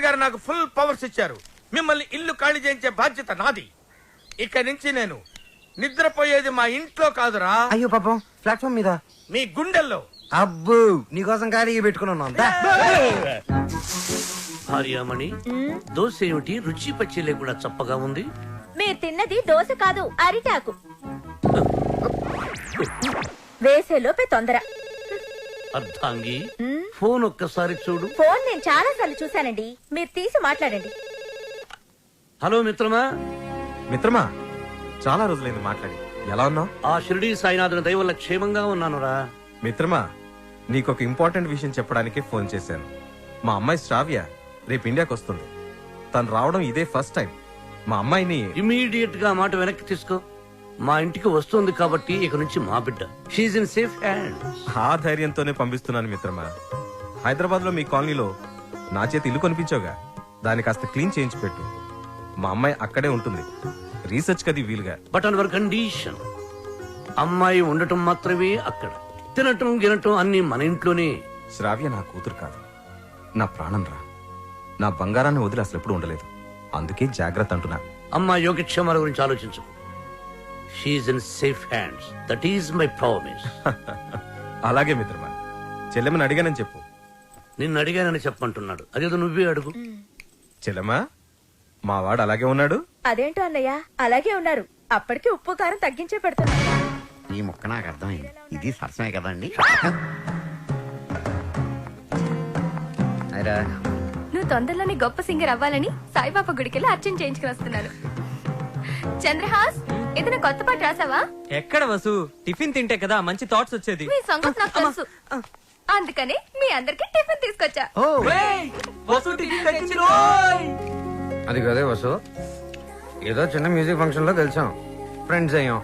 గారు నాకు full powers ఇచ్చారు. మిమ్మల్ని ఇల్లు ఖాళీ చేయించే బాధ్యత నాది. ఇక నుంచి నేను నిద్రపోయేది మా ఇంట్లో కాదురా. అయ్యో పాపం, ప్లాట్ఫామ్ మీద. మీ గుండెల్లో. అబ్బు, నీకోసం ఖాళీ పెట్టుకున్నాను. భార్యామణి, దోశ ఏమిటి రుచి పచ్చి లేకుండా చప్పగా ఉంది? మీరు తిన్నది దోశ కాదు, అరిటాకు. వేసేలోపే తొందర. అర్థాంగి, ఫోన్ ఒక్కసారి చూడు. ఫోన్ నేను చాలా సార్లు చూశానండి, మీరు తీసి మాట్లాడండి. హలో మిత్రమా. మిత్రమా, చాలా రోజులైంది మాట్లాడి. ఎలా ఉన్నావు? ఆ షిరిడీ సాయినాథుని దయ వల్ల క్షేమంగా ఉన్నానురా. మిత్రమా, నీకొక ఇంపార్టెంట్ విషయం చెప్పడానికే ఫోన్ చేశాను. మా అమ్మాయి శ్రావ్య రేపు ఇండియాకి వస్తుంది. తను రావడం ఇదే ఫస్ట్ టైం. మా అమ్మాయిని ఇమీడియట్ గా మాట వెనక్కి తీసుకో. మా ఇంటికి వస్తుంది కాబట్టి ఇక నుంచి మా బిడ్డ. She's in safe hands. ఆ ధైర్యంతోనే పంపిస్తున్నాను మిత్రమా. హైదరాబాద్ లో మీ కాలనీలో నా చేతి ఇల్లు కొనిపించావుగా, దాన్ని కాస్త క్లీన్ చేయించి పెట్టు. మా అమ్మాయి అక్కడే ఉంటుంది, రీసెర్చ్ కది వీలుగా. బట్ ఆన్ అవర్ కండిషన్, అమ్మాయి ఉండటం మాత్రమే అక్కడ, తినటం గినటం అన్ని మన ఇంట్లోనే. శ్రావ్య నా కూతురు కాదు, నా ప్రాణం రా. నా బంగారాన్ని వదిలి అసలు ఎప్పుడు ఉండలేదు. అందుకే జాగ్రత్త అంటున్నా. అమ్మాయి యోగక్షేమాల గురించి ఆలోచించు. She's in safe hands. That is my promise. అలాగే మిత్రమా. చెల్లెమని అడిగానని చెప్పు. నిన్ను అడిగానని చెప్పంటున్నాడు. అదేదో నువ్వే అడుగు. చెల్లెమా, మా వాడు అలాగే ఉన్నాడు. అదేంటో అన్నయ్య, అలాగే ఉన్నారు. అప్పటికి ఉప్పు కారం తగ్గించే పెడుతున్నా. ఈ ముక్క నాకు అర్థమైంది. ఇది సరసమే కదండి. నువ్వు తొందరలోనే గొప్ప సింగర్ అవ్వాలని సాయిబాబా గుడికెళ్ళి అర్చన చేయించుకుని వస్తున్నాను. చంద్రహాస్, ఏదైనా కొత్త పాట రాసావా? ఎక్కడ వసు, టిఫిన్ తింటే కదా మంచి థాట్స్ వచ్చేది. మీ సంగతి నాకు తెలుసు, అందుకనే మీ అందరికి టిఫిన్ తీసుకొచ్చా. అది కదే వసు, ఏదో చిన్న మ్యూజిక్ ఫంక్షన్ లో కలిసాం, ఫ్రెండ్స్ అయ్యాం.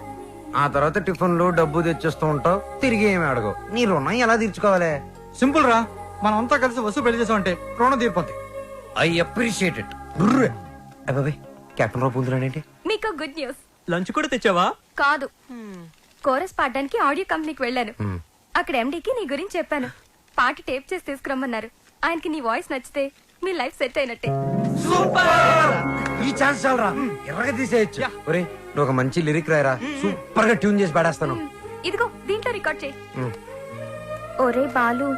ఆ తర్వాత టిఫిన్లు డబ్బు తెచ్చేస్తూ ఉంటావు, తిరిగి ఏమి అడగవు. నీ రుణం ఎలా తీర్చుకోవాలి? సింపుల్ రా, మనం అంతా కలిసి వస్తు పెళ్లి చేసామంటే రుణం తీరిపోద్ది. I appreciate it. అబ్బాయి, కెప్టెన్ రావు పూందురాడేంటి? మీకు గుడ్ న్యూస్. లంచ్ కూడా తెచ్చావా? కాదు, కోరస్ పాడడానికి ఆడియో కంపెనీకి వెళ్ళాను. అక్కడ ఎండీకి నీ గురించి చెప్పాను. పాట టేప్ చేసి తీసుకురమ్మన్నారు. ఆయనకి నీ వాయిస్ నచ్చితే మీ లైఫ్ సెట్ అయినట్టే. ఈ ఛాన్స్ చాలరా, ఎర్రగా తీసేయచ్చు. ఒరే, నువ్వు ఒక మంచి లిరిక్ రాయరా, సూపర్ గా ట్యూన్ చేసి పాడేస్తాను. ఇదిగో దీంట్లో రికార్డ్ చేయి. ఒరే బాలు,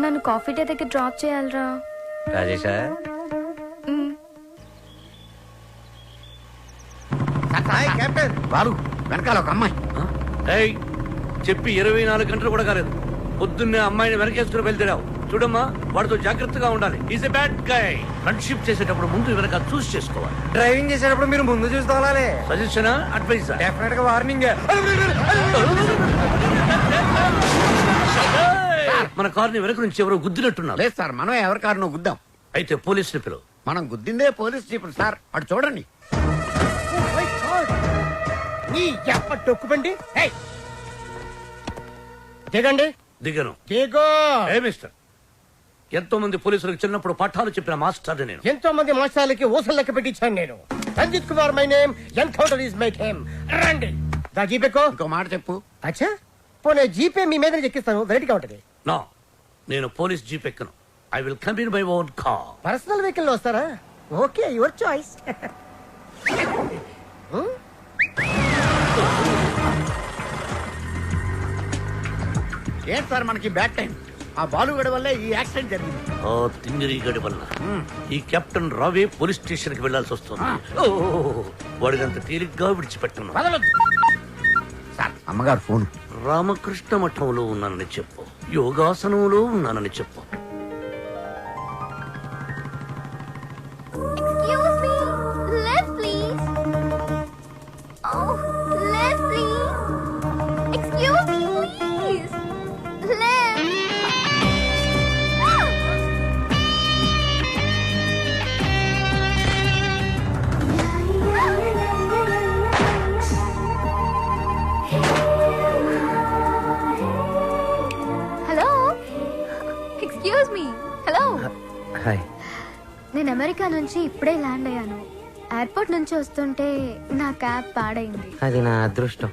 నన్ను కాఫీ డే దగ్గర డ్రాప్ చేయాలరా. రాజేశా, కెప్టెన్ బాలు, వెనకాల ఒక అమ్మాయి. ఏయ్, చెప్పి 24 గంటలు కూడా కాలేదు. పొద్దున్నే అమ్మాయిని వెనకేసుకుని వెళ్తావు. చూడమ్మా, వాడితో జాగ్రత్తగా ఉండాలి. Is a bad guy. Friendship చేసేటప్పుడు ముందు వెనక చూస్ చేసుకోవాలి. డ్రైవింగ్ చేసేటప్పుడు మీరు ముందు చూసి తోలాలి. సజెషనా, అడ్వైజా? డెఫినెట్ గా వార్నింగ్. మన కార్ని వెనక నుంచి ఎవరో గుద్దినట్టున్నారు. లేదు సార్, మనం ఎవరి కారునో గుద్దాం. అయితే పోలీసులు పిలువు. మనం గుద్దిందే పోలీస్ జీపులు సార్. అటు చూడండి. టొక్కుబండి దిగండి. దిగను. దిగో. ఏ మిస్టర్, ఎంతో మంది పోలీసులకు చిన్నప్పుడు పాఠాలు చెప్పిన మాస్టర్ నేను. ఎంతో మంది మాస్టర్లకి ఊసలు లెక్క పెట్టించాను నేను. Ranjith Kumar my name, encounter is my game. రండి. దా జీపేకో. ఇంకో మాట చెప్పు. అచ్చా, పోనీ జీపే మీ మీద ఎక్కిస్తాను, వెరైటీగా ఉంటది. నో, నేను పోలీస్ జీప్ ఎక్కను. I will come in my own car. Personal vehicle లో వస్తారా? Okay, your choice. ఏంటి సార్ మనకి బ్యాడ్ టైం? ఆ బాలుగడి వల్లే ఈ యాక్సిడెంట్ జరిగింది. ఓ తింగిరి గడి వల్ల ఈ కెప్టెన్ రావే పోలీస్ స్టేషన్ కి వెళ్లాల్సి వస్తుంది. వాడినంత తేలిగ్గా విడిచిపెట్టను. సార్, అమ్మగారు ఫోన్. రామకృష్ణ మఠంలో ఉన్నానని చెప్పు, యోగాసనంలో ఉన్నానని చెప్పు. Excuse me, left please. Oh, left please. Excuse me, please. Left. Hello. Excuse me. Hello. Hi. నేను అమెరికా నుంచి ఇప్పుడే ల్యాండ్ అయ్యాను. ఎయిర్పోర్ట్ నుంచి వస్తుంటే నా క్యాబ్ పాడైంది. అది నా అదృష్టం.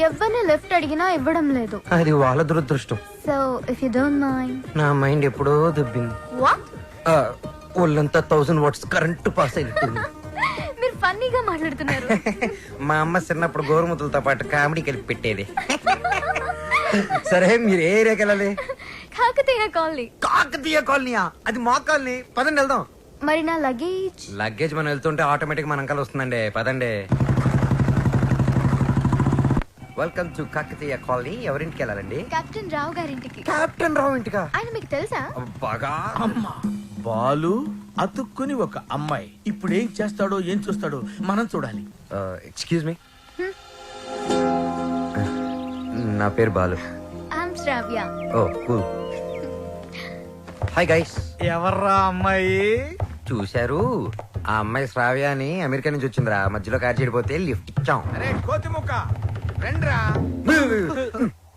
ఎవరిని లిఫ్ట్ అడిగినా ఇవ్వడం లేదు. అది వాళ్ళ దురదృష్టం. So if you don't mind. నా మైండ్ ఎప్పుడో దొబ్బింది. వాట్? ఒళ్ళంతా 1000 వాట్స్ కరెంట్ పాస్ అయినట్టుంది. మీరు ఫన్నీగా మాట్లాడుతున్నారు. మా అమ్మ చిన్నప్పుడు గోరుముతులతో పాటు కామెడీ కలిపి పెట్టేది. సరే మీరు ఏ ఏరియాకి వెళ్ళాలి? కాకతీయ కాలనీ. కాకతీయ కాలనీయా? అది మా కాలనీ. పదండి వెళ్దాం. మరి నా లగేజ్? లగేజ్ మనం వెళ్తుంటే ఆటోమేటిక్ మన అంకల్ వస్తుందండి. పదండి. Welcome to Kakatiya colony. ఎవరింటికి వెళ్ళాలండి? కెప్టెన్ రావు గారింటికి. కెప్టెన్ రావు ఇంటికా? ఆయన మీకు తెలుసా? బాగా. అమ్మా బాలు అతుక్కుని ఒక అమ్మాయి. ఇప్పుడు ఏం చేస్తాడో ఏం చూస్తాడో మనం చూడాలి. ఎక్స్క్యూజ్ మీ, నా పేరు Balu. I'm Sravya. Oh cool. Hi guys. ఎవర్రా అమ్మాయి? చూశారు, ఆ అమ్మాయి శ్రావ్య అని అమెరికా నుంచి వచ్చిందిరా. మధ్యలో కార్ చెడిపోతే లిఫ్ట్ ఇచ్చాం. అరే కోతి ముక్క రండిరా.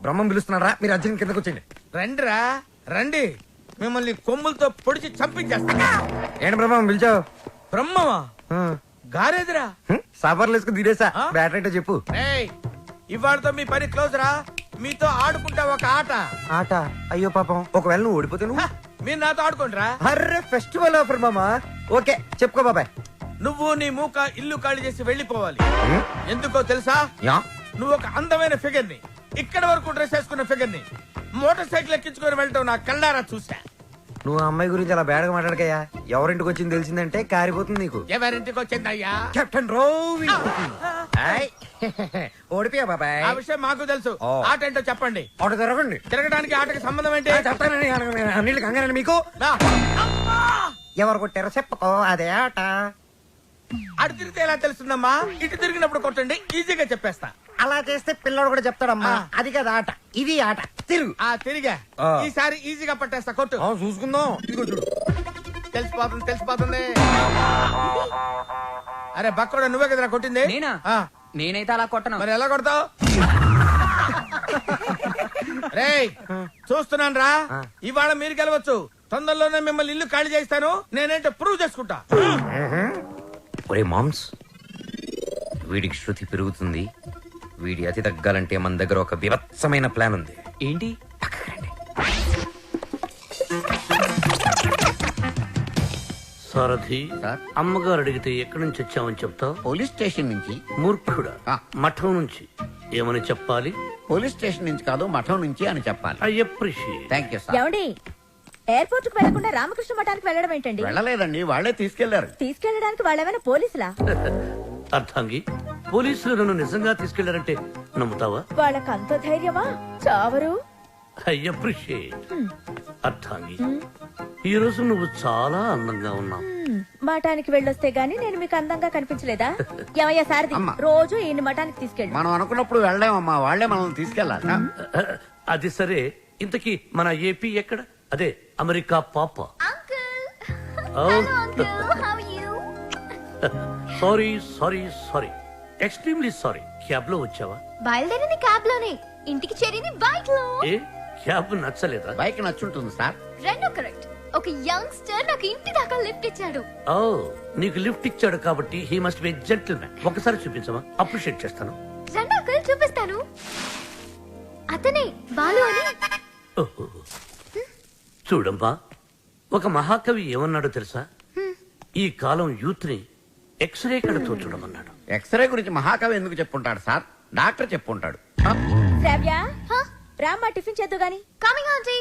బ్రహ్మం పిలుస్తున్నారా? మీరు అర్జున్ కిందకు వచ్చండి. రండిరా రండి, మిమ్మల్ని కొమ్ములతో పొడిచి చంపించేస్తా. ఏంటి బ్రహ్మం పిలిచావు? బ్రహ్మమా? గారేదిరా. సాఫర్లు వేసుకుని తీరేసా. బ్యాటరీ అంటే చెప్పు. ఏయ్ ఇవాళతో మీ పని క్లోజ్ రా. మీతో ఆడుకుంటా ఒక ఆట. ఆట? అయ్యో పాపం, ఒకవేళ నువ్వు ఓడిపోతే నువ్వు? మీరు నాతో ఆడుకోండిరా. అర్రే ఫెస్టివల్ ఆఫర్ మామా. ఓకే చెప్పుకో బాబాయ్. నువ్వు నీ మూక ఇల్లు ఖాళీ చేసి వెళ్ళిపోవాలి. ఎందుకో తెలుసా? యా. నువ్వు ఒక అందమైన ఫిగర్ ని, ఇక్కడ వరకు డ్రెస్ వేసుకున్న ఫిగర్ ని మోటార్ సైకిల్ ఎక్కించుకొని వెళ్ళటం నా కళ్ళారా చూసా. నువ్వు ఆ అమ్మాయి గురించి అలా బేడగా మాట్లాడకయ్యా. ఎవరింటికి వచ్చింది తెలిసిందంటే కారిపోతుంది నీకు. ఎవరింటికి వచ్చిందయ్యా? కెప్టెన్ రోవి. ఓడిపోయా బాబాయ్. ఆ విషయం మాకు తెలుసు. ఆట ఏంటో చెప్పండి. ఆట తిరగండి. తిరగడానికి ఆటకి సంబంధం ఏంటి? చెప్తానండి. అన్నిళ్ళు కంగారండి మీకు. రా. అమ్మా! ఎవరు కొట్టారో చెప్పుకో, అదే ఆట. అటు తిరిగితే ఎలా తెలుస్తుందమ్మా? ఇటు తిరిగినప్పుడు కొట్టండి, ఈజీగా చెప్పేస్తా. అలా చేస్తే పిల్లడు కూడా చెప్తాడమ్మా. అది కదా ఆట, ఇది ఆట. తిరుగు. తిరిగా ఈసారి ఈజీగా పట్టేస్తా. కొట్టు. చూసుకుందాం. ఇదిగో చూడు. తెలిసిపోతుంది. అరే బక్కడా, నువ్వే కదరా కొట్టింది? నేనా? నేనైతే అలా కొట్టను. మరి ఎలా కొడతావు? రేయ్ చూస్తున్నాను రా. ఇవాళ మీరు గెలవచ్చు. తొందరలోనే మిమ్మల్ని ఇల్లు ఖాళీ చేస్తాను. నేనేంటో ప్రూవ్ చేసుకుంటా. ఒరే మామ్స్, వీడికి శృతి పెరుగుతుంది. వీడి అతి తగ్గాలంటే మన దగ్గర ఒక వివత్సమైన ప్లాన్ ఉంది. ఏంటి? సారథి, సార్? అమ్మగారు అడిగితే ఎక్కడి నుంచి వచ్చామని చెప్తావు? పోలీస్ స్టేషన్ నుంచి. మూర్ఖుడా, మఠం నుంచి ఏమని చెప్పాలి? పోలీస్ స్టేషన్ నుంచి కాదు, మఠం నుంచి అని చెప్పాలి. I appreciate. Thank you sir. ఏమండి, ఎయిర్పోర్ట్ కు వెళ్లకుండా రామకృష్ణ మఠానికి వెళ్ళడం ఏంటండి? వెళ్ళలేదండి, వాళ్ళే తీసుకెళ్లారు. తీసుకెళ్ళడానికి వాళ్ళేమైనా పోలీసులా? అర్థంగి, పోలీసులు నన్ను నిజంగా తీసుకెళ్లారంటే నమ్ముతావా? వాళ్ళకి అంత ధైర్యమా? చావరు. I appreciate. అర్థంగి, ఈ రోజు నువ్వు చాలా అందంగా ఉన్నావు. మఠానికి వెళ్ళొస్తే గానీ నేను మీకు అందంగా కనిపించలేదా? ఏమయ్యా సారథి, అమ్మా. రోజు ఈయన మఠానికి తీసుకెళ్ళు. మనం అనుకున్నప్పుడు వెళ్ళామమ్మా, వాళ్ళే మనల్ని తీసుకెళ్లాలి. అది సరే, ఇంతకీ మన ఏపీ ఎక్కడ? అదే అమెరికా పాప. Sorry sorry sorry, extremely sorry. Cab లో వచ్చావా? బయలుదేరింది క్యాబ్ లోనే, ఇంటికి చేరింది బైక్ లో. ఏ క్యాబ్ నచ్చలేదా? బైక్ నచ్చుంటుంది సార్. రెండు కరెక్ట్. ఒక యంగ్స్టర్ నాకు ఇంటి దాకా లిఫ్ట్ ఇచ్చాడు. ఓ, నీకు లిఫ్ట్ ఇచ్చాడు కాబట్టి హీ మస్ట్ బి జెంటిల్మెన్. ఒకసారి చూపించమా? అప్రిషియేట్ చేస్తాను. రెండు అంకుల్ చూపిస్తాను. అతనే బాలు అని. ఓహో. చూడమ్మా, ఒక మహాకవి ఏమన్నాడో తెలుసా? ఈ కాలం యూత్ ని ఎక్స్రే కడతో చూడమన్నాడు. ఎక్స్రే గురించి మహాకవి ఎందుకు చెప్పుంటాడు సార్? డాక్టర్ చెప్పుంటాడు. శ్రావ్య, రామ్మా టిఫిన్ చేద్దు గాని. Coming aunty.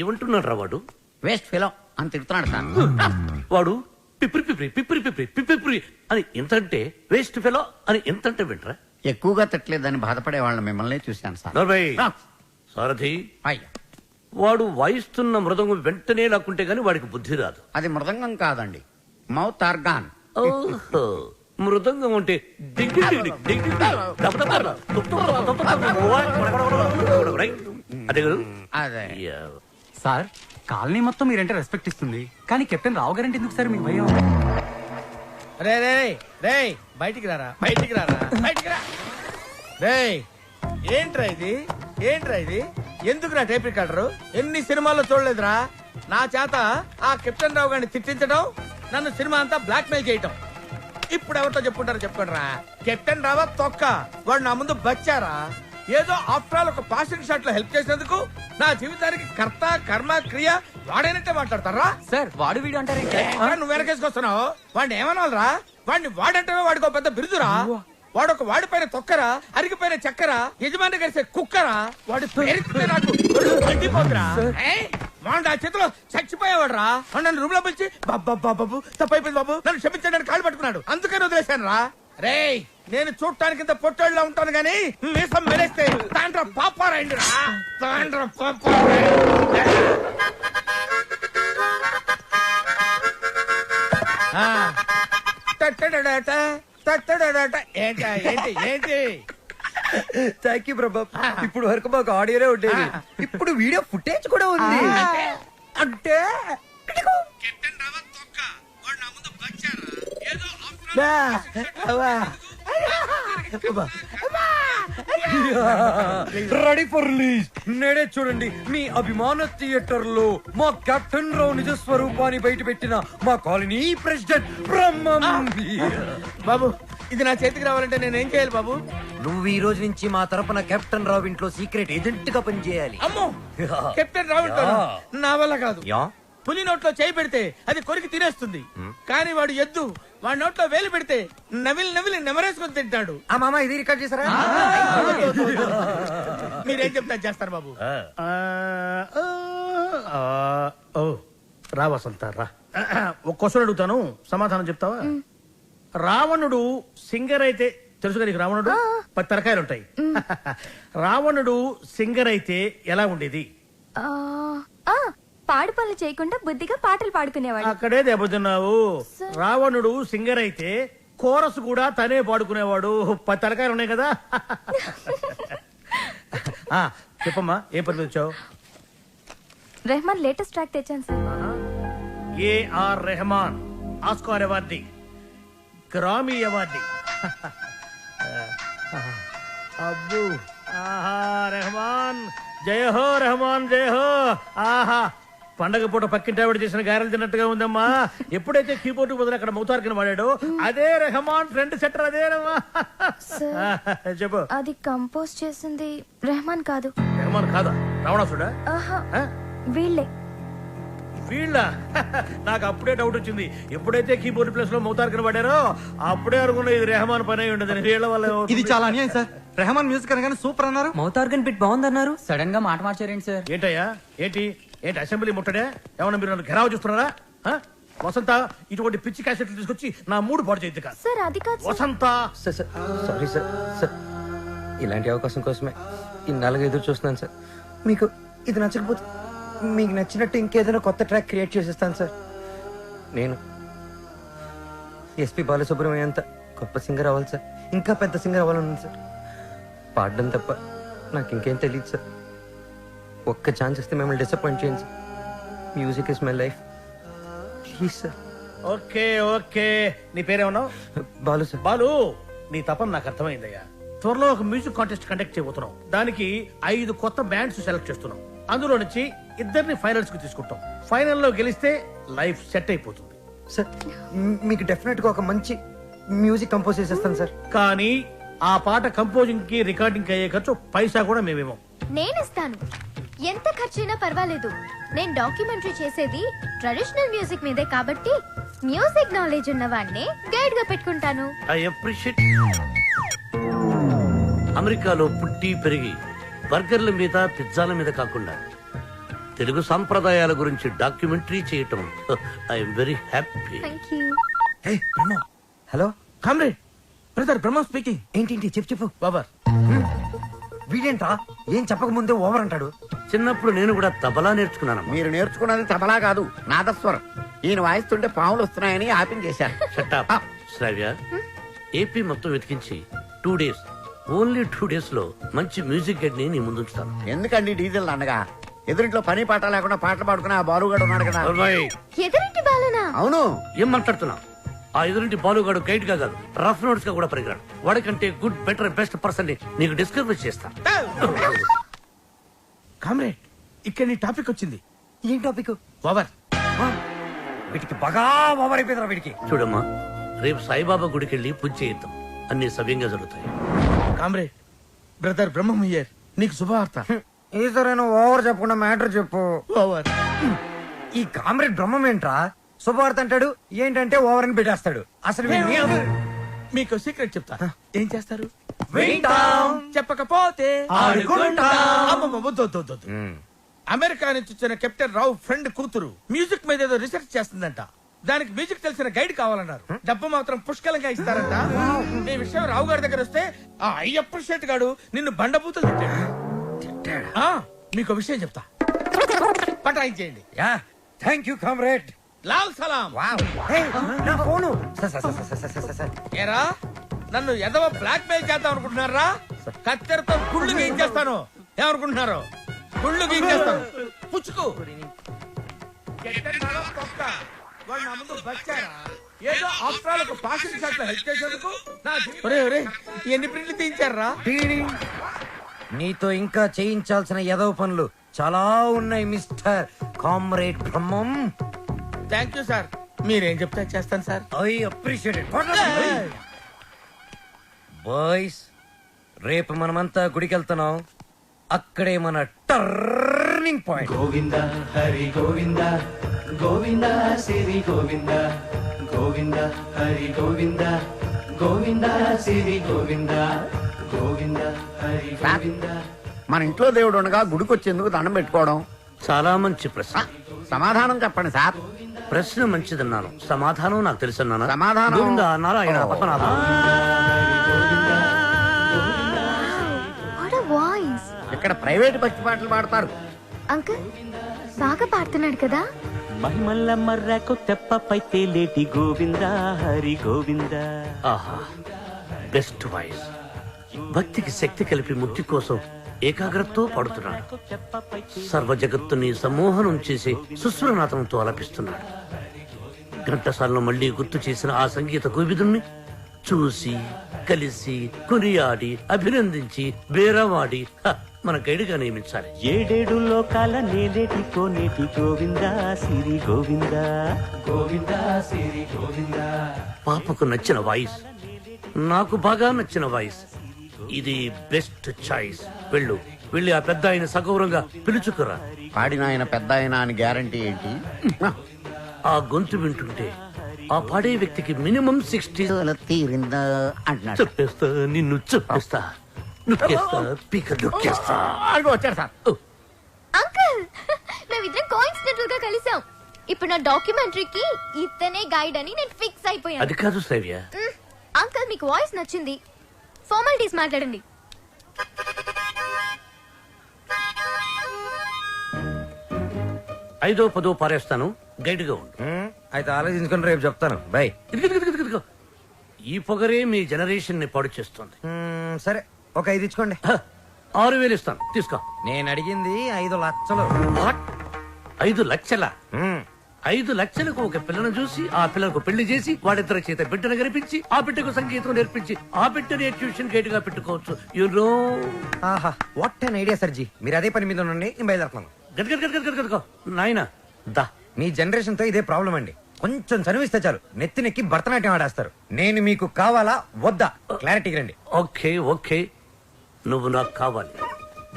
ఏమంటున్నాడు రా వాడు? వేస్ట్ ఫిలం అని తిడుతున్నాడు సార్. వాడు పిప్రి పిప్రి పిప్రి పిప్రి పిప్రి అని ఎంతంటే, వేస్ట్ ఫెలో అని ఎంతంటే వింటరా? ఎక్కువగా తిట్టలేదని బాధపడే వాళ్ళని మిమ్మల్ని చూశాను సార్. నర్వయ్, సారథి, అయ్యా, వాడు వాయిస్తున్న మృదంగం వెంటనే లాక్కుంటే గాని వాడికి బుద్ధి రాదు. అది మృదంగం కాదండి, మౌత్ ఆర్గాన్. ఓహో, మృదంగం అంటే డింగ్ డింగ్ డింగ్ డింగ్ డింగ్ దబ దబ దబ తుప్ తుప్ తుప్ తుప్. అదే కదా? అదే. యా. సార్, కాలనీ మొత్తం మీరంటే రెస్పెక్ట్ ఇస్తుంది, కానీ కెప్టెన్ రావు గారంటే ఎందుకు సార్ మీకు భయం? రే రే రే బయటికి రారా, బయటికి రారా, బయటికి రా. రే ఏంట్రా ఇది, ఏంట్రా ఇది? ఎందుకురా టేప్ రికార్డరు? ఎన్ని సినిమాల్లో చూడలేదురా? నా చేత ఆ కెప్టెన్ రావు గారిని తిట్టించడం, నన్ను సినిమా అంతా బ్లాక్ మెయిల్ చేయటం. ఇప్పుడు ఎవరితో చెప్పుకుంటారో చెప్పుకోండి రా. కెప్టెన్ రావా తొక్క, వాడు నా ముందు బచ్చారా. ఏదో ఆఫ్టర్ ఆల్ ఒక పాసింగ్ షాట్ లో హెల్ప్ చేసినందుకు నా జీవితానికి కర్త కర్మ క్రియ వాడైనట్టే మాట్లాడతారా. సార్ వాడు వీడు అంటారు నువ్వు వెనకేసుకొస్తున్నావు. వాడిని ఏమనాలరా? వాడిని వాడంటే వాడికి ఒక పెద్ద బిరుదురా. వాడొక వాడిపైన తొక్కరా, అరిగిపోయిన చక్కరా, యజమాని కలిసే కుక్కరా. వాడి పేరుతో నాకు ఒళ్ళు మండిపోతురా. వాడు ఆ చేతిలో చచ్చిపోయేవాడు రా. నన్ను రూమ్ లో పిలిచి బాబు తప్పైపోయింది బాబు నన్ను క్షమించడానికి కాళ్ళు పట్టుకున్నాడు. అందుకని వదిలేశాను రా. రేయ్ నేను చూడటానికి ఇంత పొట్టోళ్ళ ఉంటాను గానీ మీసం మెరేస్తే తాండ్ర పాపారాయండి రా. తాండ్ర ఏంటి ఏంటి ఏంటి? థ్యాంక్ యూ ప్రభా. ఇప్పుడు వరకు మాకు ఆడియోనే ఉండేది, ఇప్పుడు వీడియో ఫుటేజ్ కూడా ఉంది. అంటే రెడీ ఫర్ రిలీజ్. నేడే చూడండి మీ అభిమాన థియేటర్ లో మా కెప్టెన్ రావు నిజ స్వరూపాన్ని బయట పెట్టిన మా కాలనీ ప్రెసిడెంట్ బ్రహ్మం. బాబు ఇది నా చేతికి రావాలంటే నేను ఏం చేయాలి బాబు? నువ్వు ఈ రోజు నుంచి మా తరపున కెప్టెన్ రావు ఇంట్లో సీక్రెట్ ఏజెంట్ గా పనిచేయాలి. అమ్మో కెప్టెన్ రావు నా వల్ల కాదు. పులి నోట్లో చేయి పెడితే అది కొరికి తినేస్తుంది, కానీ వాడు ఎద్దు. వాడి నోట్లో వేలు పెడితే నవిలి నవిలి నెమరేసుకొని తింటాడు. ఆ మామ ఇది రికార్డ్ చేశారా? మీరేం చెప్తారు చేస్తారు బాబు. ఓ రా వసంత రా. ఒక క్వశ్చన్ అడుగుతాను, సమాధానం చెప్తావా? రావణుడు సింగర్ అయితే తెలుసుగా నీకు? రావణుడు 10 తలకాయలు ఉంటాయి. రావణుడు సింగర్ అయితే ఎలా ఉండేది? పాడు పనులు చేయకుండా బుద్ధిగా పాటలు పాడుకునేవాడు. అక్కడే దెబ్బతిన్నావు. రావణుడు సింగర్ అయితే కోరస్ కూడా తనే పాడుకునేవాడు. 10 తలకాయలు ఉన్నాయి కదా. చెప్పమ్మా ఏ పని వచ్చావు? రెహమాన్ లేటెస్ట్ ట్రాక్ తెచ్చాను sir. AR Rahman Oscar awardee, Grammy awardee. అబ్బు ఆహా రెహమాన్ జయ హో, రెహమాన్ జయ హో. ఆహా పండగ పూట పక్కింటి ఆవిడ చేసిన గారెలు తిన్నట్టుగా ఉందమ్మా. ఎప్పుడైతే కీబోర్డ్ బదులు అక్కడ మౌతార్కిన వాడాడో అదే రెహమాన్ ఫ్రెండ్ సెటర్. అదేనమ్మా. చెప్పు. అది కంపోజ్ చేసింది రెహమాన్ కాదు. రెహమాన్ కాదా? రావణాసుడా? వీళ్ళే. వీళ్ళ? నాకు అప్పుడే డౌట్ వచ్చింది. ఎప్పుడైతే కీబోర్డ్ ప్లేస్ లో మౌతార్కిన వాడారో అప్పుడే అనుకున్నా ఇది రెహమాన్ పని అయి ఉండదు. వీళ్ళ వల్ల ఇది చాలా అన్యాయం సార్. రెహమాన్ మ్యూజిక్ అనగానే సూపర్ అన్నారు, మౌతార్గన్ బిట్ బాగుందన్నారు, సడన్ గా మాట మార్చారేంటి సార్? ఏంటయ్యా ఏంటి ఏంటి అసెంబ్లీ ముట్టడే? ఏమన్నా మీరు నన్ను ఘెరావు చూస్తున్నారా? వసంత ఇటువంటి పిచ్చి క్యాసెట్లు తీసుకొచ్చి నా మూడు పాడు చేయద్దు కాదు. సార్ అది కాదు వసంత. Sorry sir. సార్ ఇలాంటి అవకాశం కోసమే ఇన్నాళ్ళుగా ఎదురు చూస్తున్నాను సార్. మీకు ఇది నచ్చకపోతే మీకు నచ్చినట్టు ఇంకేదైనా కొత్త ట్రాక్ క్రియేట్ చేసేస్తాను సార్. నేను ఎస్పి బాలసుబ్రహ్మణ్యం అంత గొప్ప సింగర్ అవ్వాలి సార్. ఇంకా పెద్ద సింగర్ అవ్వాలన్నాను సార్. పాడడం తప్ప నాకు ఇంకేం తెలియదు సార్. ఒక్క ఛాన్స్ ఇస్తే మిమ్మల్ని డిసప్పాయింట్ చేయండి sir. Music is my life, please sir. Okay okay. నీ పేరేమన్నావు? బాలు సార్. బాలు, నీ తపన నాకు అర్థమైందయ్యా. త్వరలో ఒక మ్యూజిక్ కాంటెస్ట్ కండక్ట్ చేయబోతున్నాం. దానికి 5 కొత్త బ్యాండ్స్ సెలెక్ట్ చేస్తున్నాం. అందులో నుంచి 2 ఫైనల్స్ కి తీసుకుంటాం. ఫైనల్లో గెలిస్తే లైఫ్ సెట్ అయిపోతుంది సార్. మీకు డెఫినెట్ గా ఒక మంచి మ్యూజిక్ కంపోజ్ చేసేస్తాను సార్. కానీ ఆ పాట కంపోజింగ్ కి రికార్డింగ్ అయ్యే ఖర్చు పైసా కూడా మేమేమో. నేనిస్తాను. ఎంత ఖర్చైనా పర్వాలేదు. నేను డాక్యుమెంటరీ చేసేది ట్రెడిషనల్ మ్యూజిక్ మీదే కాబట్టి మ్యూజిక్ నాలెడ్జ్ ఉన్న వాడిని గైడ్ గా పెట్టుకుంటాను. I appreciate. అమెరికాలో పుట్టి పెరిగి బర్గర్ల మీద పిజ్జాల మీద కాకుండా తెలుగు సాంప్రదాయాల గురించి డాక్యుమెంటరీ చేయటం I'm very happy. Thank you. Hello comrade, brother Brahma speaking. ఏంటి చెప్పు. బాబర్ వీడేంట్రా ఏం చెప్పక ముందే ఓవర్ అంటాడు. చిన్నప్పుడు నేను కూడా తబలా నేర్చుకున్నాను. మీరు నేర్చుకున్నది తబలా కాదు, నాదస్వరం. ఈయన వాయిస్తుంటే పాములు వస్తున్నాయని ఆపించేశారు. శ్రావ్య, ఏపీ మొత్తం వెతికించి 2 days, ఓన్లీ 2 days లో మంచి మ్యూజిక్ గైడ్ ని నీ ముందుంచుతాను. ఎందుకండి డీజిల్ అనగా ఎదురింట్లో పని పాట లేకుండా పాటలు పాడుకునే ఆ బాలుగాడు ఉన్నాడు కదా. ఎదురింటి బాలనా? అవును. ఏం మాట్లాడుతున్నా? ఆ ఎదురింటి బాలుగాడు గైడ్ గా కాదు, రఫ్ నోట్స్ గా కూడా పరిగరాడు. వాడికంటే గుడ్ బెటర్ బెస్ట్ పర్సన్ ని నీకు డిస్కవర్ చేస్తా. కామ్రేడ్, ఇక్కడ నీ టాపిక్ వచ్చింది. ఏం టాపిక్? ఓవర్. వీటికి బాగా ఓవర్ అయిపోయిందిరా వీడికి. చూడమ్మా, రేపు సాయిబాబా గుడికి వెళ్ళి పూజ చేయిద్దాం, అన్ని సవ్యంగా జరుగుతాయి. కామ్రేడ్ బ్రదర్ బ్రహ్మం హియర్, నీకు శుభవార్త. ఈసారైనా ఓవర్ చెప్పకుండా మ్యాటర్ చెప్పు. ఓవర్. ఈ కామ్రేడ్ బ్రహ్మం ఏంట్రా శుభవార్త అంటాడు, ఏంటంటే ఓవర్ అని పెట్టేస్తాడు. అసలు మీకు సీక్రెట్ చెప్తా. ఏం చేస్తారు? వింటాం. చెప్పకపోతే ఆడుకుంటాం. అమ్మమ్మ, వద్దు, వద్దు, వద్దు, వద్దు. అమెరికా నుంచి వచ్చిన కెప్టెన్ రావు ఫ్రెండ్ కూతురు మ్యూజిక్ మీద ఏదో రీసెర్చ్ చేస్తుందంట. దానికి మ్యూజిక్ తెలిసిన గైడ్ కావాలన్నారు. డబ్బు మాత్రం పుష్కలంగా ఇస్తారంట. ఈ విషయం రావు గారి దగ్గర వస్తే ఆ అయ్యప్ప షెట్ గాడు నిన్ను బండబూతులు తిట్టాడు. మీకు విషయం చెప్తా, పటాయించేయండి. Thank you comrade. లాల్ సలాం. నా ఫోను. ఏరా, నన్ను ఎదవ బ్లాక్ మెయిల్ చేద్దాం అనుకుంటున్నారా? కత్తెరతో గుళ్ళు గీయించేస్తాను. ఏమనుకుంటున్నారు? గుళ్ళు గీయించేస్తాను. పుచ్చుకు. వాడు నా ముందు బచ్చారా? ఏదో ఆఫ్రాలకు పాసింగ్ షాట్ లో హెల్ప్ చేసేందుకు ఎన్ని ప్రింట్లు తీయించారా? నీతో ఇంకా చేయించాల్సిన ఎదవ పనులు చాలా ఉన్నాయి mister comrade Brahmam. Thank you sir. మీరేం చెప్తా చేస్తాను sir. I appreciate it. Boys, రేపు మనమంతా గుడికి వెళ్తున్నాం. అక్కడే మన టర్నింగ్ పాయింట్. గోవింద హరి గోవింద గోవింద సిరి గోవింద గోవింద హరి గోవింద గోవింద సిరి గోవింద గోవింద హరి గోవింద. మన ఇంట్లో దేవుడు ఉండగా గుడికి వచ్చేందుకు దండం పెట్టుకోవడం చాలా మంచి ప్రశ్న. సమాధానం చెప్పండి సార్. ప్రశ్న మంచిదన్నాను, సమాధానం నాకు తెలుసన్నాను. సమాధానం? Govinda Narayana Padmanabha. What a voice. ఇక్కడ ప్రైవేట్ భక్తి పాటలు పాడతారు. అంకుల్ బాగా పాడుతున్నాడు కదా. మహిమల్ల మర్రకు తెప్పపై తేలేటి గోవింద హరి గోవింద. ఆహా, బెస్ట్ వాయిస్. భక్తికి శక్తి కలిపి ముక్తి కోసం ఏకాగ్రతతో పాడుతున్నాడు. సర్వ జగత్తుని సమ్మోహనం చేసి సుస్వరనాథంతో ఆలపిస్తున్నాడు. ఘంటసాలను మళ్లీ గుర్తు చేసిన ఆ సంగీత కోవిదుణ్ణి చూసి కలిసి కొనియాడి అభినందించి బేరవాడి మన గైడ్గా నియమించాలి. ఏడేడు లోకాల నేలేటి కోనేటి గోవింద సిరి గోవింద గోవింద సిరి గోవింద. పాపకు నచ్చిన వాయిస్, నాకు బాగా నచ్చిన వాయిస్. ఇది బెస్ట్ చాయిస్. వెళ్ళి ఆ పెద్ద ఆయన సగౌరవంగా పిలుచుకురా. పాడిన ఆయన పెద్ద ఆయన అని గ్యారంటీ ఏంటి? ఆ గొంతు వింటుంటే ఆ పాడే వ్యక్తికి మినిమం 60 తీరిందా అంటున్నాడు. చెప్పేస్తా, నిన్ను చెప్పేస్తా, నొక్కేస్తా, పీక నొక్కేస్తా. వచ్చాడు సార్. అంకుల్ మేమిద్దరం కోఇన్సిడెంటల్ గా కలిసాం. ఇప్పుడు నా డాక్యుమెంటరీకి ఇతనే గైడ్ అని నేను ఫిక్స్ అయిపోయాను. అది కాదు శ్రవ్య. అంకుల్ మీకు వాయిస్ నచ్చింది, ఫార్మాలిటీస్ మాట్లాడండి. ఐదో పదో పారేస్తాను, గైడ్ గా ఉండు. అయితే ఆలోచించుకుని రేపు చెప్తాను. బై. ఇదిగో. ఈ పొగరే మీ జనరేషన్ ని పాడు చేస్తుంది. సరే, ఒక 5 ఇచ్చుకోండి. 6,000 ఇస్తాను, తీసుకో. నేను అడిగింది 5 లక్షలు. 5 లక్షల? 5 లక్షలకు ఒక పిల్లను చూసి ఆ పిల్లకు పెళ్లి చేసి వాడిద్దరి చేత బిడ్డను కనిపించి ఆ బిడ్డకు సంగీతం నేర్పించి ఆ బిడ్డని ట్యూషన్ గైడ్ గా పెట్టుకోవచ్చు. ఆహా, వాట్ అన్ ఐడియా సర్జీ. మీరు అదే పని మీద ఉండండి, నేను బయలుదేరుతున్నాను. గట్గట్గట్గట్గట్గో నాయనా దా. మీ జనరేషన్ తో ఇదే ప్రాబ్లం అండి. కొంచెం చనువిస్తే చాలు నెత్తినెక్కి భరతనాట్యం ఆడేస్తారు. నేను మీకు కావాలా వద్దా క్లారిటీ రండి. ఓకే, నువ్వు నాకు కావాలి,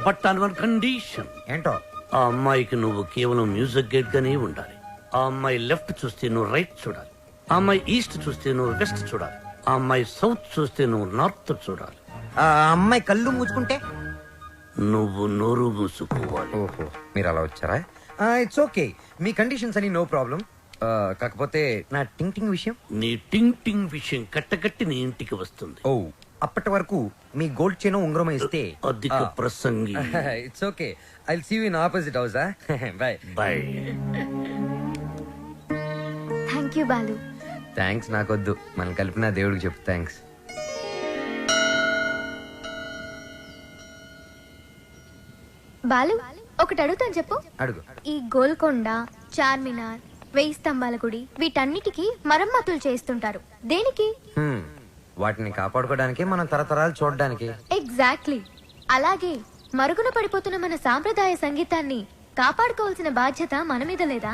బట్ ఆన్ వన్ కండిషన్. ఏంటో? ఆ అమ్మాయికి నువ్వు కేవలం మ్యూజిక్ గైడ్ గానే ఉండాలి. ఆ అమ్మాయి లెఫ్ట్ చూస్తే నువ్వు రైట్ చూడాలి. ఆ అమ్మాయి ఈస్ట్ చూస్తే నువ్వు వెస్ట్ చూడాలి. ఆ అమ్మాయి సౌత్ చూస్తే నువ్వు నార్త్ చూడాలి. ఆ అమ్మాయి కళ్ళు మూసుకుంటే నువ్వు నోరు మూసుకోవాలి. ఓహో, మీరు అలా వచ్చారా? ఇట్స్ ఓకే, మీ కండిషన్స్ అని నో ప్రాబ్లం. కాకపోతే నా టింగ్ టింగ్ విషయం. నీ టింగ్ టింగ్ విషయం కట్టకట్టి నీ ఇంటికి వస్తుంది. ఓ, అప్పటి వరకు మీ గోల్డ్ చైన్ ఉంగరం ఇస్తే అధిక ప్రసంగి. It's okay, I will see you in opposite house. Bye bye. Thank you Balu. Thanks నాకొద్దు, మనం కలిపిన దేవుడికి చెప్పు థ్యాంక్స్. బాలు ఒకటి అడుగుతాను, చెప్పు. అడుగు. ఈ గోల్కొండ, చార్మినార్, 1000 స్తంభాల గుడి వీటన్నిటికీ మరమ్మతులు చేస్తుంటారు. దేనికి? వాటిని కాపాడుకోవడానికి, మనం తరతరాలు చూడడానికి. ఎగ్జాక్ట్లీ. అలాగే మరుగున పడిపోతున్న మన సాంప్రదాయ సంగీతాన్ని కాపాడుకోవాల్సిన బాధ్యత మన మీద లేదా?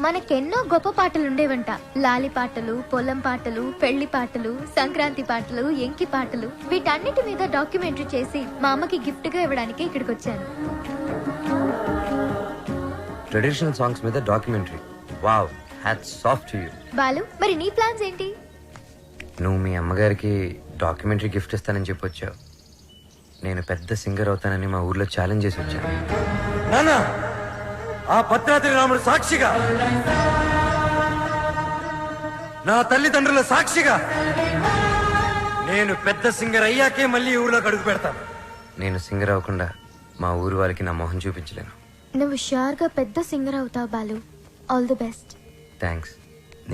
మనకెన్నో గొప్ప పాటలు ఉండేవంట. లాలి పాటలు, పొలం పాటలు, పెళ్లి పాటలు, సంక్రాంతి పాటలు, ఎంకి పాటలు, వీటన్నిటి మీద డాక్యుమెంటరీ చేసి మా అమ్మకి గిఫ్ట్ గా ఇవ్వడానికి ఇక్కడికి వచ్చాను. ట్రెడిషనల్ సాంగ్స్ మీద documentary. Wow, hats off to you. Balu, మరి నీ ప్లాన్స్ ఏంటి? నువ్వు మీ అమ్మగారికి డాక్యుమెంటరీ గిఫ్ట్ ఇస్తానని చెప్పొచ్చావు. నేను పెద్ద సింగర్ అవుతానని మా ఊర్లో ఛాలెంజ్ చేసి వచ్చాను. నాన్న, ఆ భద్రాద్రి రాముడు సాక్షిగా, నా తల్లిదండ్రుల సాక్షిగా, నేను పెద్ద సింగర్ అయ్యాకే మళ్ళీ ఊర్లోకి అడుగు పెడతాను. నేను సింగర్ అవ్వకుండా మా ఊరు వాళ్ళకి నా మొహం చూపించలేను. నువ్వు షూర్ గా పెద్ద సింగర్ అవుతావు Balu. All the best. Thanks.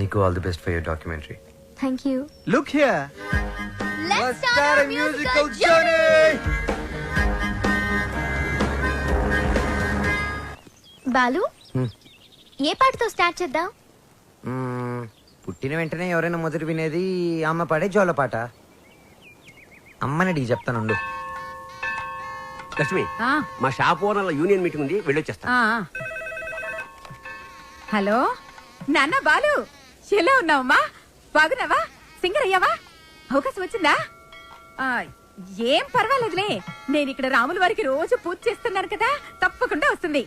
నీకు all the best for your documentary. Thank you. Look here. Let's start a musical journey. Balu, ఏ పాటతో స్టార్ట్ చేద్దాం? పుట్టిన వెంటనే ఎవరైనా మొదటి వినేది అమ్మ పాడే జోల పాట. అమ్మని అడిగి చెప్తానుండు. లక్ష్మి, మా షాప్ ఓనర్ల యూనియన్ మీటింగ్ ఉంది, వెళ్ళొచ్చేస్తా. హలో నాన్న బాలు, ఎలా ఉన్నావమ్మా? బాగున్నావా? సింగర్ అయ్యావా? అవకాశం వచ్చిందా? ఏం పర్వాలేదులే, నేను ఇక్కడ రాముల వారికి రోజు పూజ చేస్తున్నాను కదా, తప్పకుండా వస్తుంది.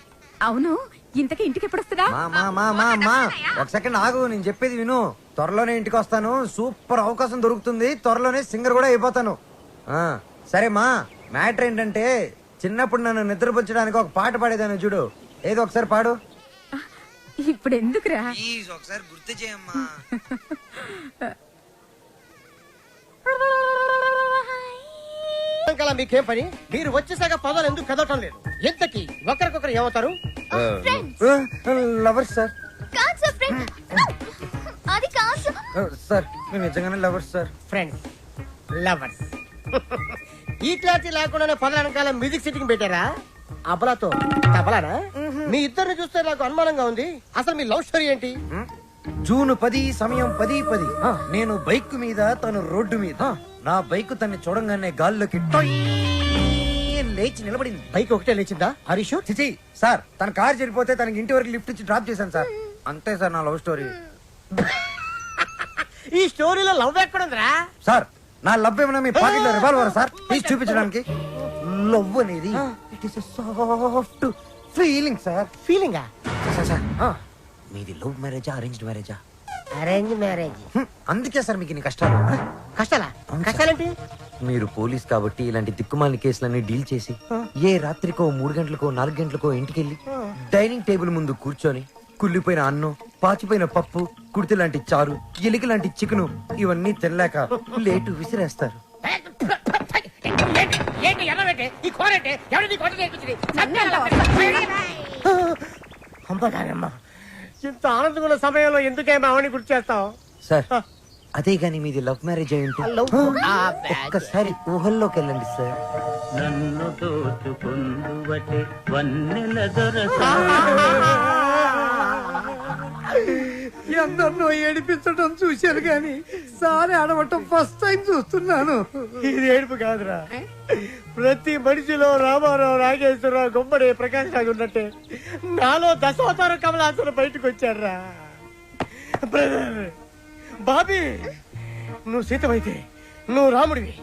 అవును, ఇంతకీ ఇంటికి ఎప్పుడు వస్తుందా? ఒక సెకండ్ ఆగు, నేను చెప్పేది విను. త్వరలోనే ఇంటికి వస్తాను. సూపర్ అవకాశం దొరుకుతుంది. త్వరలోనే సింగర్ కూడా అయిపోతాను. సరే మా, మ్యాటర్ ఏంటంటే చిన్నప్పుడు నన్ను నిద్రపుచ్చడానికి ఒక పాట పాడేదాన్ని చూడు. ఏదో ఒకసారి పాడు. ఇప్పుడు ఎందుకురా? ఒకసారి గుర్తు చేయమ్మా. మీకేం పని? మీరు వచ్చేసాక పదాలు ఎందుకు కదవటం లేదు? ఎంతకి ఒకరికొకరు ఏమవుతారు? Lovers sir. కాదు సార్, ఫ్రెండ్. అది కాదు సార్, మేము నిజంగానే లవర్స్ సార్. Friends, lovers. ఈ క్లారిటీ లేకుండానే పదాల వెనకాల మ్యూజిక్ సిట్టింగ్ పెట్టారా? అబలాతో తబలానా? మీ ఇద్దరిని చూస్తే నాకు అనుమానంగా ఉంది. అసలు మీ లవ్ స్టోరీ ఏంటి? జూన్ 10 సమయం 10:10. నేను బైక్ మీద, తను రోడ్డు మీద. నా బైక్ తన్ని చూడంగానే గాల్లోకి లేచి నిలబడింది. బైక్ ఒకటే లేచిందా? హరీష్ చిచి సార్, తన కార్ చెడిపోతే తనకి ఇంటి వరకు లిఫ్ట్ ఇచ్చి డ్రాప్ చేశాను సార్. అంతే సార్ నా లవ్ స్టోరీ. ఈ స్టోరీలో లవ్ ఎక్కడుందిరా? సార్, నా లవ్ ఏమన్నా మీ పాకెట్ లో రివాల్వర్ సార్? తీసి చూపించడానికి. లవ్ అనేది it is soft feeling sir. ఫీలింగా? సార్, మీది లవ్ మ్యారేజా అరేంజ్డ్ మ్యారేజా? Arrange marriage. అందుకే సార్ మీకు ఇన్ని కష్టాలు. కష్టాలా? కష్టాలేంటి? మీరు పోలీస్ కాబట్టి ఇలాంటి దిక్కుమాలిన కేసులన్నీ డీల్ చేసి ఏ రాత్రికో 3 గంటలకో 4 గంటలకో ఇంటికెళ్ళి డైనింగ్ టేబుల్ ముందు కూర్చొని కుళ్ళిపోయిన అన్నం, పాచిపోయిన పప్పు, కుడితి లాంటి చారు, ఎలిక లాంటి చికెను ఇవన్నీ తినలేక లేటు విసిరేస్తారు. ఇంత ఆనందమైన సమయంలో ఎందుకే మావని గుర్తు చేస్తావు? సార్, అదే గాని మీది లవ్ మ్యారేజ్ అయి ఉంటే ఒక్కసారి ఊహల్లోకి వెళ్ళండి సార్. నన్ను దోచుకుందువటే వన్నెల ఎందరినో ఏడిపించడం చూశాను గాని సారి ఆడవటం ఫస్ట్ టైం చూస్తున్నాను. ఇది ఏడుపు కాదురా, ప్రతి మనిషిలో రామారావు, నాగేశ్వరరావు, గుమ్మడి, ప్రకాష్ రాజు ఉన్నట్టే నాలో దశావతార కమలాసులు బయటకు వచ్చారా. బ్రదర్ బాబీ, నువ్వు సీతమైతే నువ్వు రాముడివి,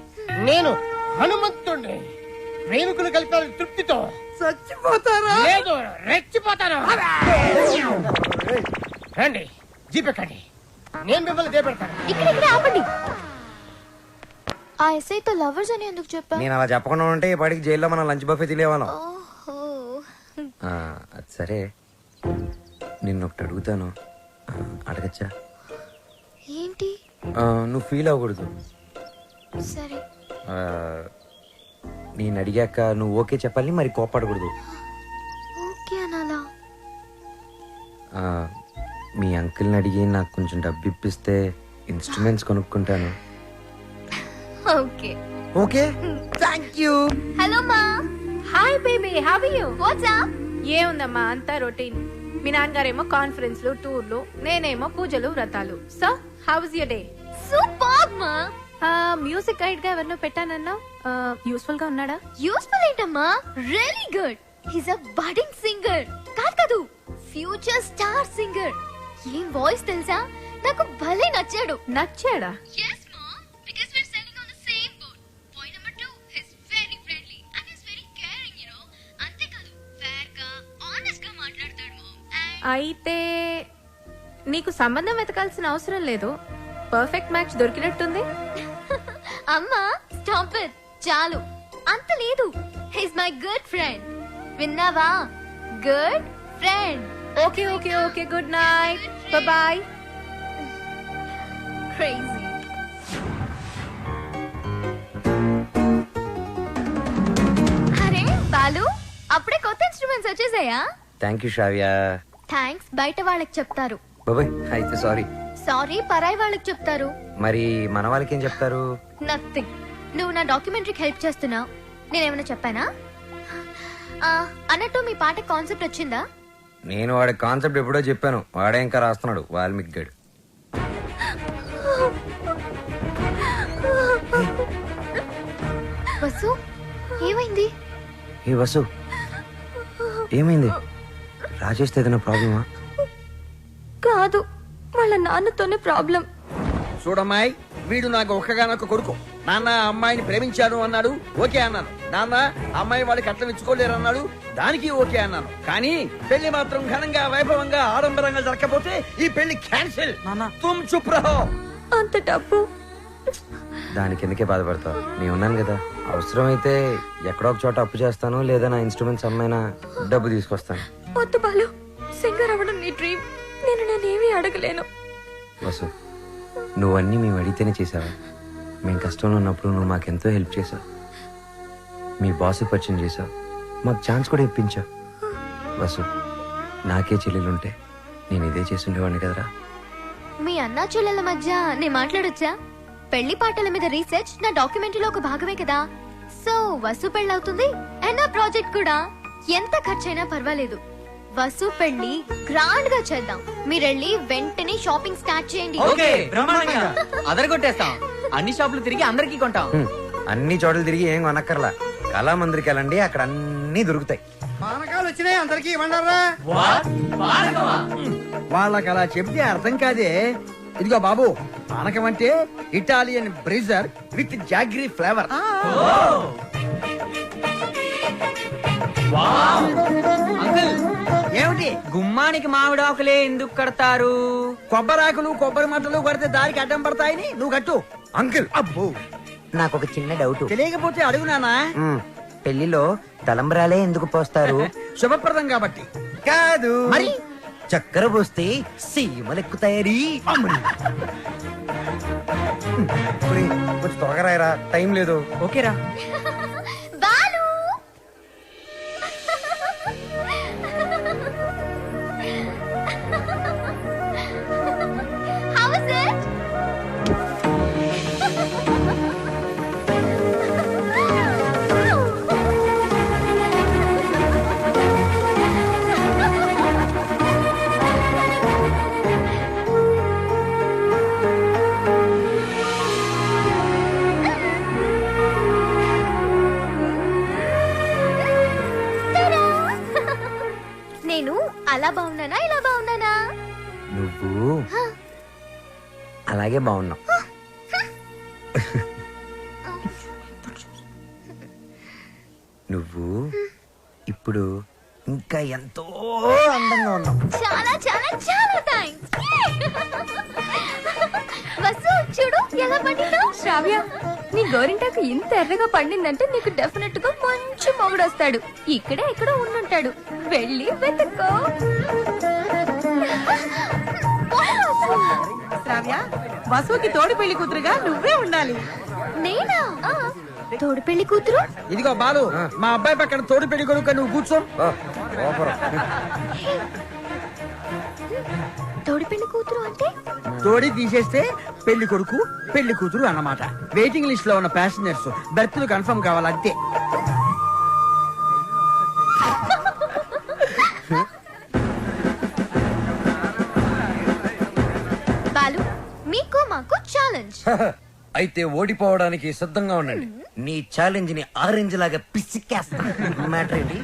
నేను హనుమంతుడిని. ప్రేమికులు కలిపారు తృప్తితో చచ్చిపోతారా? లేదు, రెచ్చిపోతాను. రండి, జీపెక్కండి, నేను మిమ్మల్ని దేపెడతాను. ఇక్కడ ఆపండి. ఆ ఎస్ఐతో లవర్స్ అని ఎందుకు చెప్పా? నేను అలా చెప్పకుండా ఉంటే ఈ పాటికి జైల్లో మనం లంచ్ బఫే తినేవాళ్ళం. అది సరే, నిన్నొకటి అడుగుతాను, అడగచ్చా? ఏంటి? నువ్వు ఫీల్ అవ్వకూడదు. సరే. నేను అడిగాక నువ్వు ఓకే చెప్పాలి, మరి కోపడకూడదు. ఓకే అనాలా? మీ అంకుల్ని అడిగి నాకు కొంచెం డబ్బు ఇప్పిస్తే ఇన్స్ట్రుమెంట్స్ కొనుక్కుంటాను. Okay. Okay, thank you. Hello మా. Hi baby, how are you? What's up? ఏముందమ్మా, అంతా రొటీన్. మీ నాన్నగారేమో కాన్ఫరెన్స్లు, టూర్లు, నేనేమో పూజలు, వ్రతాలు. So how was your day? Super మా. మ్యూజిక్ గైడ్ గా ఎవరినో పెట్టానన్నా, యూస్ఫుల్ గా ఉన్నాడా? యూస్ఫుల్ ఏంటమ్మా, రియల్లీ గుడ్. హిస్ అ బడింగ్ సింగర్. కాదు ఫ్యూచర్ స్టార్ సింగర్. ఏం వాయిస్ తెలుసా, నాకు భలే నచ్చాడు. నచ్చాడా? Yes, mom. Because we're selling on the same boat. Point number 2, he's very friendly and he's very caring, you know. అంతేకాదు, fair గా, honest గా మాట్లాడతాడు, mom. And అయితే నీకు సంబంధం వెతకాల్సిన అవసరం లేదు. పర్ఫెక్ట్ మ్యాచ్ దొరికినట్టుంది. అమ్మా, స్టాప్ ఇట్. చాలు, అంత లేదు. He's my good friend. విన్నావా? Good friend. Okay okay okay, good night, bye. Crazy. అరే బాలు, అప్పుడే కొత్త ఇన్స్ట్రుమెంట్స్ వచ్చేసాయా? Thank you Shravya. థ్యాంక్స్ బయట వాళ్ళకి చెప్తారు. బాబాయ్ అయితే సారీ. సారీ పరాయి వాళ్ళకి చెప్తారు. మరి మన వాళ్ళకి ఏం చెప్తారు? నథింగ్. నువ్వు నా డాక్యుమెంటరీకి హెల్ప్ చేస్తున్నావు, నేనేమైనా చెప్పానా? అన్నట్టు మీ పాట కాన్సెప్ట్ వచ్చిందా? నేను వాడి కాన్సెప్ట్ ఎప్పుడో చెప్పాను, వాడే ఇంకా రాస్తున్నాడు వాల్మీకి గడు. వసు, ఏమైంది? ఏ వసు, ఏమైంది? రాజేష్తో ఏదైనా ప్రాబ్లమా? కాదు, వాళ్ళ నాన్నతోనే ప్రాబ్లం. చూడమ్మాయి, వీడు నాకు ఒక్కగానొక్క కొడుకు. నాన్న అమ్మాయిని ప్రేమించాను అన్నాడు, ఓకే అన్నాను. నాన్న అమ్మాయి వాడికి అట్లం ఇచ్చుకోలేరు అన్నాడు, దానికి ఓకే అన్నాను. కానీ పెళ్లి మాత్రం ఘనంగా వైభవంగా ఆడంబరంగా జరగకపోతే ఈ పెళ్లి క్యాన్సిల్. తుమ్ చుప్ రహో. అంత డబ్బు దానికి ఎందుకే బాధపడతావు? నేను ఉన్నాను కదా, అవసరమైతే ఎక్కడో ఒక చోట అప్పు చేస్తాను, లేదా నా ఇన్స్ట్రుమెంట్స్ అమ్మైనా డబ్బు తీసుకొస్తాను. వద్దు బాలు, సింగర్ అవ్వడం నీ డ్రీమ్. నేనేమీ అడగలేను. వసు, నువ్వన్నీ మేము అడిగితేనే చేసావా? మేము కష్టంలో ఉన్నప్పుడు నువ్వు మాకెంతో హెల్ప్ చేసావు. మీ బాస్కి పరిచయం చేసావు, మాకు ఛాన్స్ కూడా ఇప్పించావు. వసు, నాకే చెల్లెలుంటే నేను ఇదే చేసి ఉండేవాడిని కదరా. మీ అన్నా చెల్లెల మధ్య నేను మాట్లాడొచ్చా? పెళ్లి పాటల మీద రీసెర్చ్ నా డాక్యుమెంటరీలో ఒక భాగమే కదా. సో వసు పెళ్ళవుతుంది అండ్ నా ప్రాజెక్ట్ కూడా. ఎంత ఖర్చైనా పర్వాలేదు, వసు పెళ్లి గ్రాండ్ గా చేద్దాం. మీరెళ్ళి వెంటనే షాపింగ్ స్టార్ట్ చేయండి. ఓకే, బ్రహ్మాండంగా అదరగొట్టేస్తాం. అన్ని షాపులు తిరిగి అందరికీ కొంటాం. అన్ని చోట్ల తిరిగి ఏం కొనక్కర్లా, కళామందిరికి వెళ్ళండి, అక్కడ అన్ని దొరుకుతాయి. పానకాలు వచ్చినాయి, అందరికి ఇవ్వండారా. వాళ్ళకి అలా చెప్తే అర్థం కాదే. ఇదిగో బాబు, పానకం అంటే Italian Brezza with jaggery flavour. ఏమిటి? గుమ్మానికి మామిడాకులే ఎందుకు కడతారు? కొబ్బరాకులు కొబ్బరి మంటలు కొడితే దారికి అడ్డం పడతాయని నువ్వు కట్టు. అంకుల్, అబ్బో, నాకు ఒక చిన్న డౌట్. తెలియకపోతే అడుగు నానా. పెళ్లిలో తలంబరాలే ఎందుకు పోస్తారు? శుభప్రదం కాబట్టి. కాదు మరి చక్కెర పోస్తే సీమలెక్కుతాయని. కొంచెం త్వరగా రాయరా, టైం లేదు. ఓకేరా. Balu, how is it? నేను అలా బాగున్నానా, ఇలా బాగున్నానా? నువ్వు అలాగే బాగున్నావు. నువ్వు ఇప్పుడు ఇంకా ఎంతో అందంగా ఉన్నావు. చాలా చాలా చాలా థ్యాంక్స్. వసు, చూడు ఎలా పండిందో. శ్రావ్య, నీ గోరింటాకు ఇంత ఎర్రగా పండిందంటే నీకు డెఫినెట్ గా మంచి మొగుడు వస్తాడు. ఇక్కడే ఎక్కడో ఉండుంటాడు, వెళ్ళి వెతుక్కో. శ్రావ్య, వసుకి తోడు పెళ్లి కూతురుగా నువ్వే ఉండాలి. నేనా? తోడు పెళ్లి కూతురు? ఇదిగో బాలు, మా అబ్బాయి పక్కన తోడు పెళ్లి కొడుకు, నువ్వు కూర్చో. తోడు పెళ్లి కూతురు అంటే తోడి తీసేస్తే పెళ్లి కొడుకు పెళ్లి కూతురు అన్నమాట. వెయిటింగ్ లిస్ట్ లో ఉన్న ప్యాసింజర్స్ బెర్త్లు కన్ఫర్మ్ కావాలి అంతే. బాలు, మీకు మాకు ఛాలెంజ్. అయితే ఓడిపోవడానికి సిద్ధంగా ఉండండి. నీ ఛాలెంజ్ ని ఆరెంజ్ లాగా పిసికేస్తా. మ్యాటర్ ఏంటి?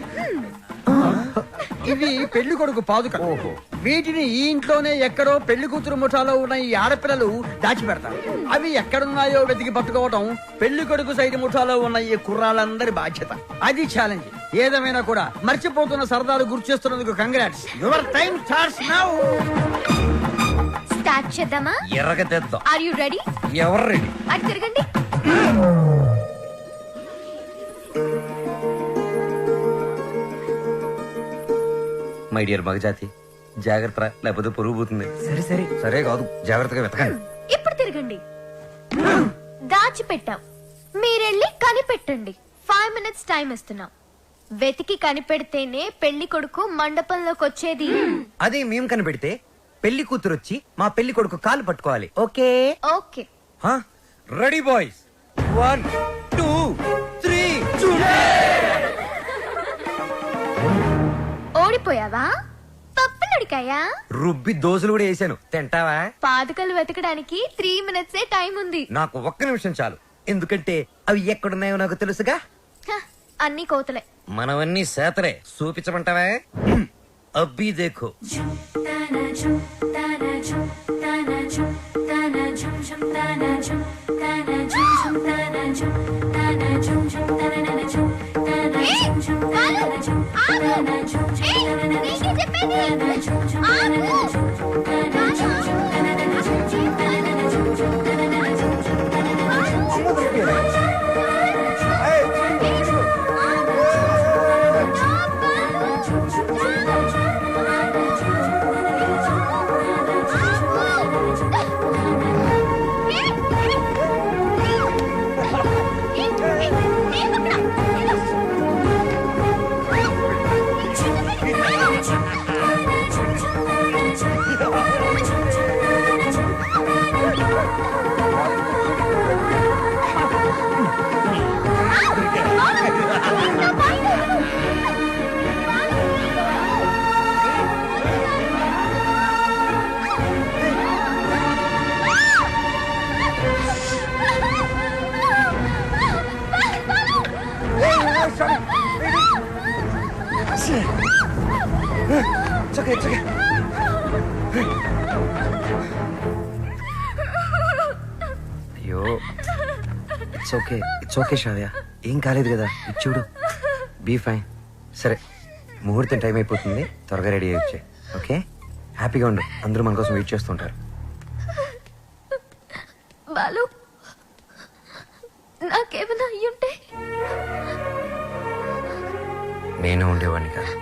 ఇవి పెళ్లి కొడుకు పాదుకలు. వీటిని ఈ ఇంట్లోనే ఎక్కడో పెళ్లి కూతురు ముఠాలో ఉన్న ఈ ఆడపిల్లలు దాచిపెడతారు. అవి ఎక్కడున్నాయో వెతికి పట్టుకోవటం పెళ్లి కొడుకు సైడ్ ముఠాలో ఉన్న ఈ కుర్రాళ్ళందరి బాధ్యత. అది ఛాలెంజ్. ఏదేమైనా కూడా మర్చిపోతున్న సరదాలు గుర్తు చేస్తున్నందుకు congrats. Your time starts now. Start చేద్దామా? ఎర్రగా తెద్దాం. Are you ready? ఎవరు రెడీ? అటు తిరగండి. మై డియర్ మగజాతి, జాగ్రత్త, లేకపోతే పొరుగు పోతుంది. సరే సరే. సరే కాదు, జాగ్రత్తగా వెతకండి. ఇప్పుడు తిరగండి. దాచిపెట్టాం, మీరెళ్ళి కనిపెట్టండి. 5 minutes టైం ఇస్తున్నాం. వెతికి కనిపెడితేనే పెళ్లి కొడుకు మండపంలోకి వచ్చేది. అదే మేము కనిపెడితే పెళ్లి కూతురు వచ్చి మా పెళ్లి కొడుకు కాలు పట్టుకోవాలి. ఓకే? ఓకే. Ready boys. 1 2 3. ఓడిపోయావా? పప్పులడికాయా? రుబ్బి దోశలు కూడా వేసాను, తింటావా? పాదుకలు వెతకడానికి 3 minutes టైం ఉంది. నాకు ఒక్క నిమిషం చాలు, ఎందుకంటే అవి ఎక్కడున్నాయో నాకు తెలుసుగా. అన్ని కోతలే. మనవన్నీ సేతలే. చూపించమంటావా? అబ్బి దేఖో. అయ్యో, ఇట్స్ ఓకే శ్రావ్య, ఏం కాలేదు కదా. ఇచ్చుడు, బీ ఫైన్. సరే, ముహూర్తం టైం అయిపోతుంది, త్వరగా రెడీ అయ్యి వచ్చాయి. ఓకే, హ్యాపీగా ఉండు. అందరూ మన కోసం వెయిట్ చేస్తుంటారు. బాలు, నాకేమైనా అయ్యుంటే నేను ఉండేవాడిని కాదు.